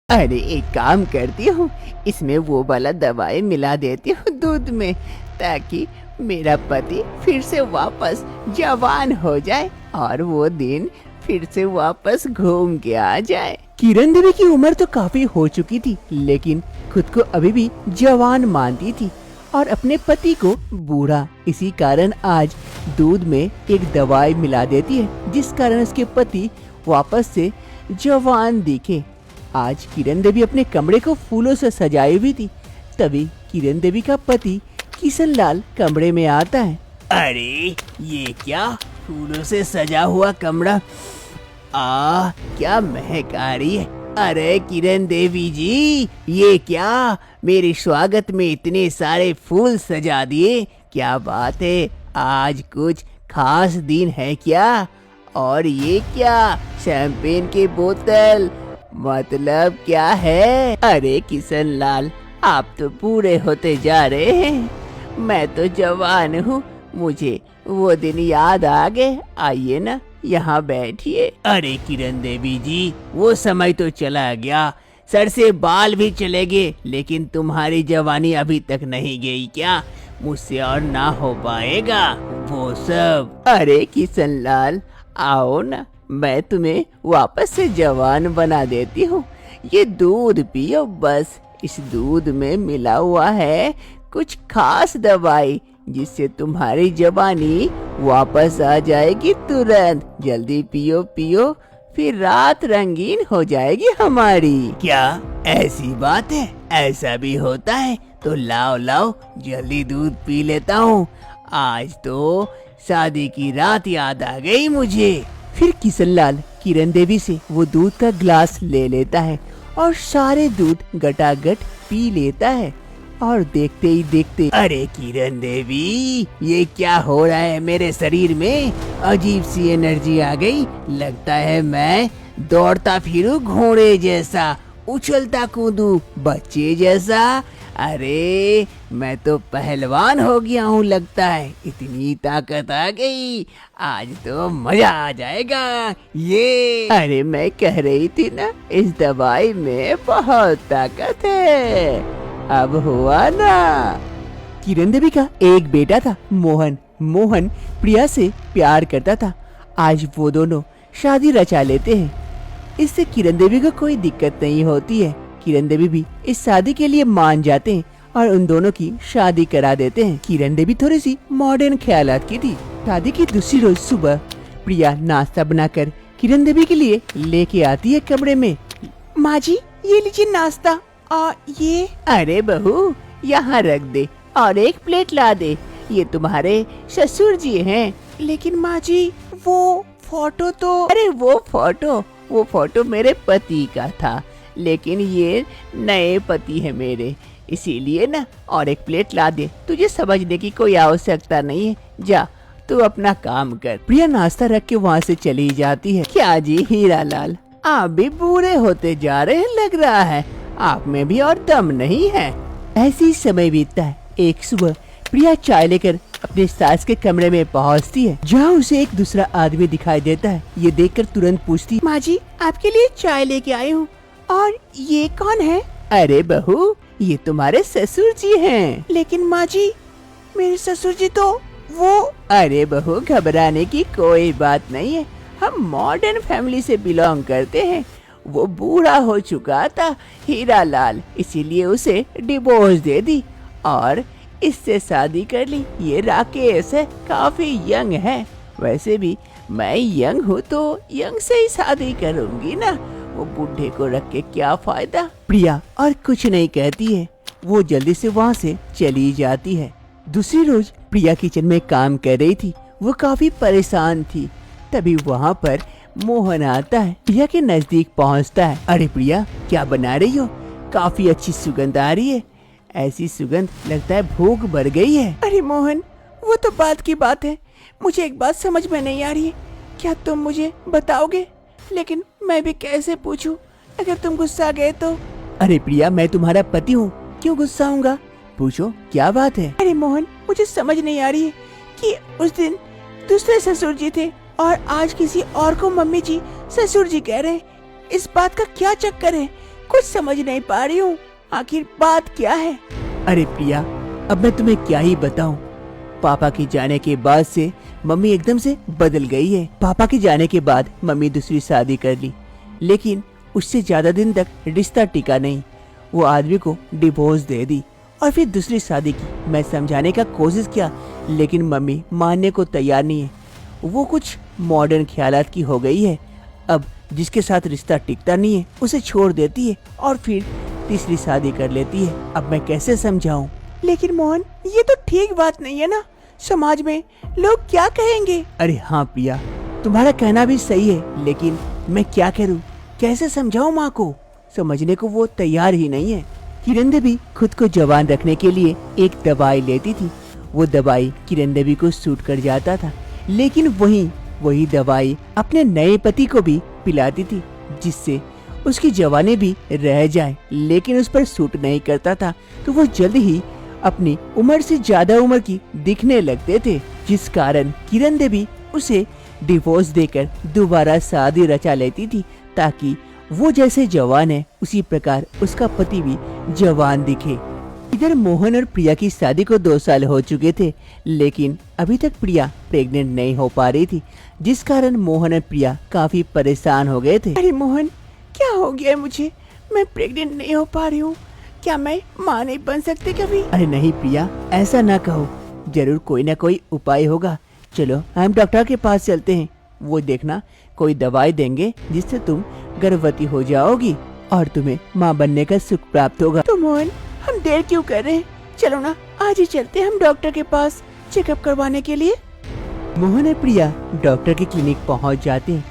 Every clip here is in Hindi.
अरे एक काम करती हूँ, इसमें वो वाला दवाई मिला देती हूँ दूध में, ताकि मेरा पति फिर से वापस जवान हो जाए और वो दिन फिर से वापस घूम के आ जाए। किरण देवी की उम्र तो काफी हो चुकी थी, लेकिन खुद को अभी भी जवान मानती थी और अपने पति को बूढ़ा। इसी कारण आज दूध में एक दवाई मिला देती है, जिस कारण उसके पति वापस से जवान दिखे। आज किरण देवी अपने कमरे को फूलों से सजाई हुई थी। तभी किरण देवी का पति किशन लाल कमरे में आता है। अरे ये क्या फूलों से सजा हुआ कमरा, क्या महक आ रही है। अरे किरण देवी जी, ये क्या मेरे स्वागत में इतने सारे फूल सजा दिए, क्या बात है, आज कुछ खास दिन है क्या? और ये क्या शैंपेन की बोतल, मतलब क्या है? अरे किशन लाल, आप तो बूढ़े होते जा रहे हैं, मैं तो जवान हूँ, मुझे वो दिन याद आ गए। आइए ना, यहाँ बैठिए। अरे किरण देवी जी, वो समय तो चला गया, सर से बाल भी चले गए, लेकिन तुम्हारी जवानी अभी तक नहीं गई क्या? मुझसे और ना हो पाएगा वो सब। अरे किशन लाल, आओ ना, मैं तुम्हें वापस से जवान बना देती हूँ। ये दूध पियो बस। इस दूध में मिला हुआ है कुछ खास दवाई, जिससे तुम्हारी जवानी वापस आ जाएगी तुरंत। जल्दी पियो पियो, फिर रात रंगीन हो जाएगी हमारी। क्या ऐसी बात है? ऐसा भी होता है? तो लाओ लाओ, जल्दी दूध पी लेता हूँ। आज तो शादी की रात याद आ गई मुझे। फिर किशन लाल किरण देवी से वो दूध का ग्लास ले लेता है और सारे दूध गटागट पी लेता है। और देखते ही देखते, अरे किरण देवी, ये क्या हो रहा है मेरे शरीर में? अजीब सी एनर्जी आ गई, लगता है मैं दौड़ता फिरूं घोड़े जैसा, उछलता कूदूं बच्चे जैसा। अरे मैं तो पहलवान हो गया हूँ लगता है, इतनी ताकत आ गई, आज तो मजा आ जाएगा ये। अरे मैं कह रही थी ना, इस दवाई में बहुत ताकत है, अब हुआ ना। किरण देवी का एक बेटा था मोहन। मोहन प्रिया से प्यार करता था। आज वो दोनों शादी रचा लेते हैं। इससे किरण देवी को कोई दिक्कत नहीं होती है। किरण देवी भी इस शादी के लिए मान जाते हैं और उन दोनों की शादी करा देते हैं। किरण देवी थोड़ी सी मॉडर्न ख्यालात की थी। शादी की दूसरी रोज सुबह प्रिया नाश्ता बनाकर किरण देवी के लिए लेके आती है कमरे में। माँ जी, ये लीजिए नाश्ता। ये अरे बहू, यहाँ रख दे और एक प्लेट ला दे, ये तुम्हारे ससुर जी हैं। लेकिन माँ जी, वो फोटो तो, अरे वो फोटो मेरे पति का था, लेकिन ये नए पति है मेरे, इसीलिए ना, और एक प्लेट ला दे। तुझे समझने की कोई आवश्यकता नहीं है, जा तू अपना काम कर। प्रिया नाश्ता रख के वहाँ से चली जाती है। क्या जी हीरा लाल, आप भी बूढ़े होते जा रहे हैं लग रहा है, आप में भी और दम नहीं है। ऐसे ही समय बीतता है। एक सुबह प्रिया चाय लेकर अपने सास के कमरे में पहुंचती है, जहां उसे एक दूसरा आदमी दिखाई देता है। ये देखकर तुरंत पूछती, माँ जी, आपके लिए चाय लेके आई हूँ। और ये कौन है? अरे बहू, ये तुम्हारे ससुर जी हैं। लेकिन माँ जी, मेरे ससुर जी तो वो। अरे बहू, घबराने की कोई बात नहीं है, हम मॉडर्न फैमिली से बिलोंग करते हैं। वो बूढ़ा हो चुका था हीरा लाल, इसीलिए उसे डिवोर्स दे दी और इससे शादी कर ली। ये राकेश है, काफी यंग है। वैसे भी मैं यंग हूँ तो यंग से ही शादी करूंगी ना, वो बूढ़े को रख के क्या फायदा। प्रिया और कुछ नहीं कहती है, वो जल्दी से वहाँ से चली जाती है। दूसरी रोज प्रिया किचन में काम कर रही थी। वो काफी परेशान थी। तभी वहाँ पर मोहन आता है, प्रिया के नजदीक पहुँचता है। अरे प्रिया, क्या बना रही हो? काफी अच्छी सुगंध आ रही है, ऐसी सुगंध लगता है भूख बढ़ गई है। अरे मोहन, वो तो बात की बात है, मुझे एक बात समझ में नहीं आ रही है, क्या तुम मुझे बताओगे? लेकिन मैं भी कैसे पूछूं, अगर तुम गुस्सा गए तो? अरे प्रिया, मैं तुम्हारा पति हूँ, क्यों गुस्सा होऊंगा? पूछो, क्या बात है? अरे मोहन, मुझे समझ नहीं आ रही है कि उस दिन दूसरे ससुर जी थे और आज किसी और को मम्मी जी ससुर जी कह रहे हैं। इस बात का क्या चक्कर है? कुछ समझ नहीं पा रही हूँ, आखिर बात क्या है। अरे प्रिया, अब मैं तुम्हें क्या ही बताऊं। पापा के जाने के बाद से मम्मी एकदम से बदल गई है। पापा के जाने के बाद मम्मी दूसरी शादी कर ली, लेकिन उससे ज्यादा दिन तक रिश्ता टिका नहीं। वो आदमी को डिवोर्स दे दी और फिर दूसरी शादी की। मैं समझाने का कोशिश किया, लेकिन मम्मी मानने को तैयार नहीं है। वो कुछ मॉडर्न ख्यालात की हो गई है। अब जिसके साथ रिश्ता टिकता नहीं है उसे छोड़ देती है और फिर तीसरी शादी कर लेती है। अब मैं कैसे समझाऊं? लेकिन मोहन, ये तो ठीक बात नहीं है ना। समाज में लोग क्या कहेंगे? अरे हाँ प्रिया, तुम्हारा कहना भी सही है, लेकिन मैं क्या करूं? कैसे समझाऊं माँ को? समझने को वो तैयार ही नहीं है। किरण देवी खुद को जवान रखने के लिए एक दवाई लेती थी। वो दवाई किरण देवी को सूट कर जाता था, लेकिन वही दवाई अपने नए पति को भी पिलाती थी, जिससे उसकी जवानी भी रह जाए। लेकिन उस पर सूट नहीं करता था, तो वो जल्द ही अपनी उम्र से ज्यादा उम्र की दिखने लगते थे, जिस कारण किरण देवी उसे डिवोर्स देकर दोबारा शादी रचा लेती थी, ताकि वो जैसे जवान है उसी प्रकार उसका पति भी जवान दिखे। इधर मोहन और प्रिया की शादी को 2 साल हो चुके थे, लेकिन अभी तक प्रिया प्रेग्नेंट नहीं हो पा रही थी, जिस कारण मोहन और प्रिया काफी परेशान हो गए थे। अरे मोहन, क्या हो गया मुझे? मैं प्रेग्नेंट नहीं हो पा रही हूँ। क्या मैं माँ नहीं बन सकती कभी? अरे नहीं प्रिया, ऐसा ना कहो। जरूर कोई ना कोई उपाय होगा। चलो हम डॉक्टर के पास चलते हैं। वो देखना कोई दवाई देंगे जिससे तुम गर्भवती हो जाओगी और तुम्हें माँ बनने का सुख प्राप्त होगा। तो मोहन, हम देर क्यों कर रहे हैं? चलो ना, आज ही चलते हैं हम डॉक्टर के पास चेकअप करवाने के लिए। मोहन और प्रिया डॉक्टर के क्लिनिक पहुंच जाते हैं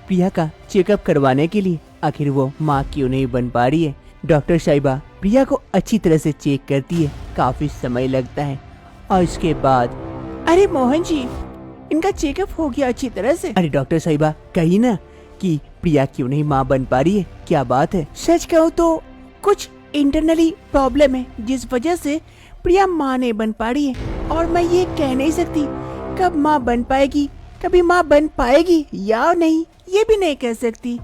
प्रिया का चेकअप करवाने के लिए। आखिर वो माँ क्यों नहीं बन पा रही है। डॉक्टर साहिबा प्रिया को अच्छी तरह से चेक करती है। काफी समय लगता है और इसके बाद, अरे मोहन जी, इनका चेकअप हो गया अच्छी तरह से। अरे डॉक्टर साहिबा, कही ना कि प्रिया क्यों नहीं माँ बन पा रही है। क्या बात है? सच कहूँ तो कुछ इंटरनली प्रॉब्लम है, जिस वजह से प्रिया माँ नहीं बन पा रही है। और मैं ये कह नहीं सकती कब माँ बन पाएगी, कभी माँ बन पाएगी या नहीं, ये भी नहीं कह सकती।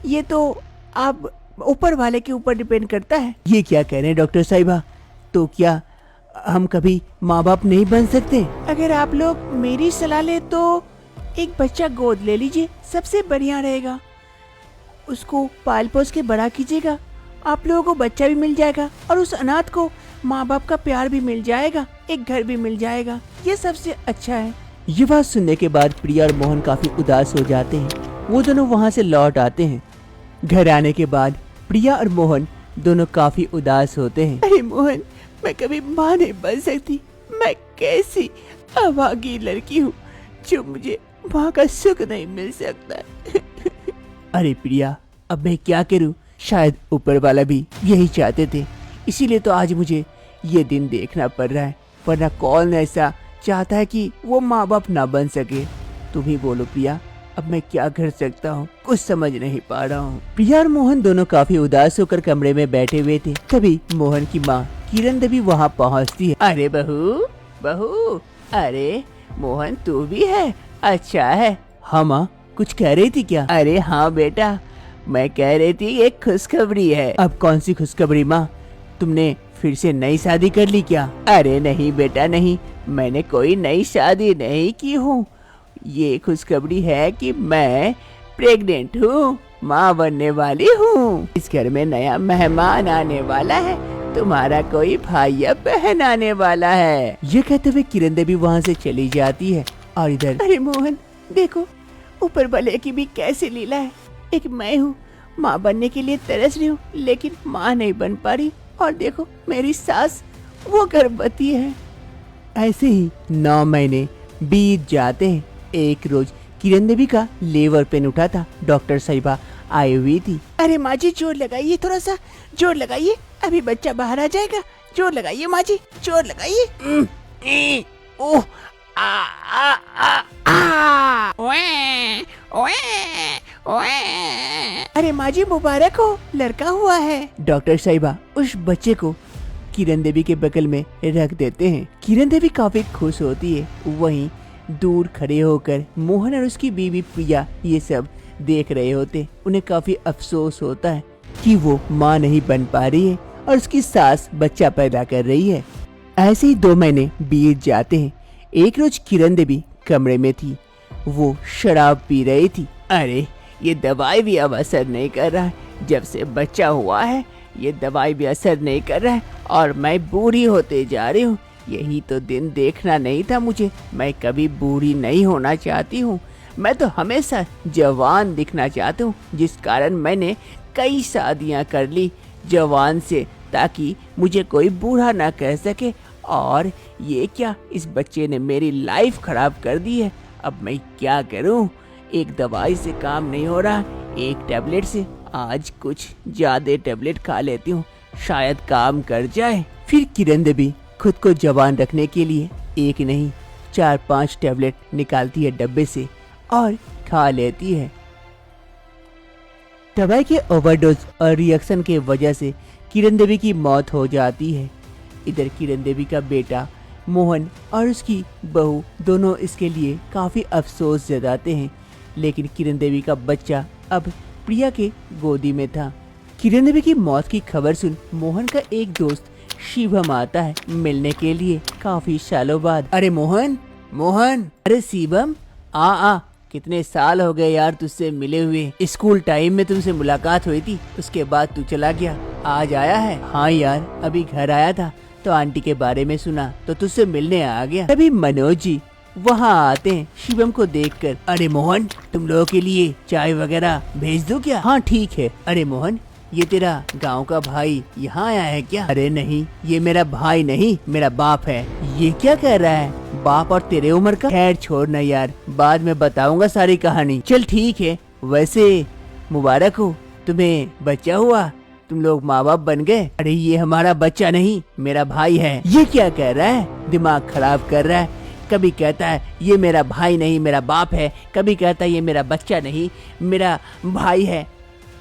ये तो आप ऊपर वाले के ऊपर डिपेंड करता है। ये क्या कह रहे हैं डॉक्टर साहिबा? तो क्या हम कभी माँ बाप नहीं बन सकते? अगर आप लोग मेरी सलाह ले तो एक बच्चा गोद ले लीजिए, सबसे बढ़िया रहेगा। उसको पाल पोस के बड़ा कीजिएगा, आप लोगों को बच्चा भी मिल जाएगा और उस अनाथ को माँ बाप का प्यार भी मिल जाएगा, एक घर भी मिल जाएगा। ये सबसे अच्छा है। ये बात सुनने के बाद प्रिया और मोहन काफी उदास हो जाते हैं। वो दोनों वहाँ से लौट आते हैं। घर आने के बाद प्रिया और मोहन दोनों काफी उदास होते हैं। अरे मोहन, मैं कभी माँ नहीं बन सकती। मैं कैसी अभागी लड़की हूँ जो मुझे माँ का सुख नहीं मिल सकता। अरे प्रिया, अब मैं क्या करूँ? शायद ऊपर वाला भी यही चाहते थे, इसीलिए तो आज मुझे ये दिन देखना पड़ रहा है। वरना कौन ऐसा चाहता है कि वो माँ बाप ना बन सके? तुम ही बोलो प्रिया, अब मैं क्या कर सकता हूँ? कुछ समझ नहीं पा रहा हूँ। प्रिया और मोहन दोनों काफी उदास होकर कमरे में बैठे हुए थे। तभी मोहन की माँ किरण देवी वहाँ पहुँचती है। अरे बहू, अरे मोहन तू भी है? अच्छा है। हाँ माँ, कुछ कह रही थी क्या? अरे हाँ बेटा, मैं कह रही थी एक खुशखबरी है। अब कौन सी खुशखबरी माँ? तुमने फिर से नई शादी कर ली क्या? अरे नहीं बेटा नहीं, मैंने कोई नई शादी नहीं की हूँ। ये खुशखबरी है कि मैं प्रेग्नेंट हूँ, माँ बनने वाली हूँ। इस घर में नया मेहमान आने वाला है, तुम्हारा कोई भाई या बहन आने वाला है। ये कहते हुए किरण देवी वहाँ से चली जाती है। और इधर, अरे मोहन देखो, ऊपर वाले की भी कैसी लीला है। एक मैं हूँ, माँ बनने के लिए तरस रही हूँ, लेकिन माँ नहीं बन पा रही। और देखो मेरी सास, वो गर्भवती है। ऐसे ही 9 महीने बीत जाते हैं। एक रोज किरण देवी का लेबर पेन उठा था। डॉक्टर साहिबा आई हुई थी। अरे माँ जी, जोर लगाइए, थोड़ा सा जोर लगाइए, अभी बच्चा बाहर आ जाएगा। जोर लगाइए माँ जी, जोर लगाइए। ओह, आ आ आ आ, ओए, ओए, ओए। अरे माँ जी मुबारक हो, लड़का हुआ है। डॉक्टर साहिबा उस बच्चे को किरण देवी के बगल में रख देते हैं। किरण देवी काफी खुश होती है। वहीं दूर खड़े होकर मोहन और उसकी बीवी प्रिया ये सब देख रहे होते। उन्हें काफी अफसोस होता है कि वो माँ नहीं बन पा रही है और उसकी सास बच्चा पैदा कर रही है। ऐसे ही 2 महीने बीत जाते हैं। एक रोज किरण देवी कमरे में थी, वो शराब पी रही थी। अरे ये दवाई भी अब असर नहीं कर रहा है, जब से बच्चा हुआ है ये दवाई भी असर नहीं कर रहा है और मैं बूढ़ी होते जा रही हूँ। यही तो दिन देखना नहीं था मुझे, मैं कभी बूढ़ी नहीं होना चाहती हूँ, मैं तो हमेशा जवान दिखना चाहती हूँ, जिस कारण मैंने कई शादियाँ कर ली जवान से, ताकि मुझे कोई बूढ़ा ना कह सके। और ये क्या, इस बच्चे ने मेरी लाइफ खराब कर दी है। अब मैं क्या करूं? एक दवाई से काम नहीं हो रहा, एक टैबलेट से। आज कुछ ज्यादा टैबलेट खा लेती हूँ, शायद काम कर जाए। फिर किरण देवी खुद को जवान रखने के लिए एक नहीं 4-5 टैबलेट निकालती है डब्बे से और खा लेती है। दवाई के ओवरडोज और रिएक्शन के वजह से किरण देवी की मौत हो जाती है। इधर किरण देवी का बेटा मोहन और उसकी बहू दोनों इसके लिए काफी अफसोस जताते हैं, लेकिन किरण देवी का बच्चा अब प्रिया के गोदी में था। किरण देवी की मौत की खबर सुन मोहन का एक दोस्त शिवम आता है मिलने के लिए काफी सालों बाद। अरे मोहन, मोहन, अरे शिवम, आ कितने साल हो गए यार तुझसे मिले हुए। स्कूल टाइम में तुमसे मुलाकात हुई थी, उसके बाद तू चला गया, आज आया है। हाँ यार, अभी घर आया था तो आंटी के बारे में सुना तो तुझसे मिलने आ गया। तभी मनोज जी वहाँ आते हैं शिवम को देखकर। अरे मोहन, तुम लोगों के लिए चाय वगैरह भेज दूं क्या? हाँ ठीक है। अरे मोहन, ये तेरा गांव का भाई यहाँ आया है क्या? अरे नहीं, ये मेरा भाई नहीं, मेरा बाप है। ये क्या कह रहा है, बाप और तेरे उम्र का? खैर छोड़ ना यार, बाद में बताऊंगा सारी कहानी। चल ठीक है। वैसे मुबारक हो, तुम्हें बच्चा हुआ, तुम लोग माँ बाप बन गए। अरे ये हमारा बच्चा नहीं, मेरा भाई है। ये क्या कह रहा है, दिमाग खराब कर रहा है। कभी कहता है ये मेरा भाई नहीं मेरा बाप है, कभी कहता है ये मेरा बच्चा नहीं मेरा भाई है।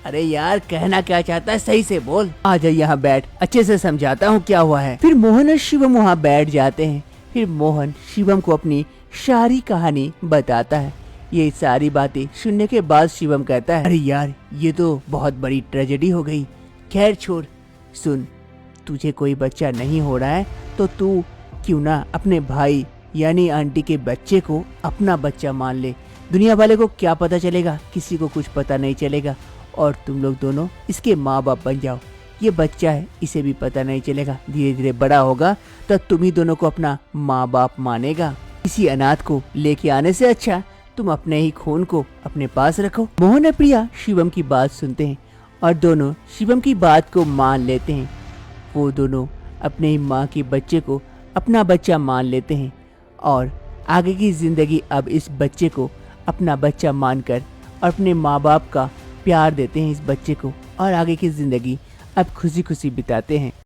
अरे यार, कहना क्या चाहता है सही से बोल। आ जा यहाँ बैठ, अच्छे से समझाता हूँ क्या हुआ है। फिर मोहन और शिवम वहाँ बैठ जाते हैं। फिर मोहन शिवम को अपनी सारी कहानी बताता है। ये सारी बातें सुनने के बाद शिवम कहता है, अरे यार ये तो बहुत बड़ी ट्रेजेडी हो गई। खैर छोड़, सुन, तुझे कोई बच्चा नहीं हो रहा है तो तू क्यों ना अपने भाई यानी आंटी के बच्चे को अपना बच्चा मान ले। दुनिया वाले को क्या पता चलेगा, किसी को कुछ पता नहीं चलेगा और तुम लोग दोनों इसके माँ बाप बन जाओ। ये बच्चा है, इसे भी पता नहीं चलेगा, धीरे धीरे बड़ा होगा तो तुम ही दोनों को अपना माँ बाप मानेगा। किसी अनाथ को लेके आने से अच्छा तुम अपने ही खून को अपने पास रखो। मोहन और प्रिया शिवम की बात सुनते हैं और दोनों शिवम की बात को मान लेते हैं। वो दोनों अपने ही माँ के बच्चे को अपना बच्चा मान लेते हैं और आगे की जिंदगी अब इस बच्चे को अपना बच्चा मानकर और अपने माँ बाप का प्यार देते हैं इस बच्चे को और आगे की जिंदगी अब खुशी खुशी बिताते हैं।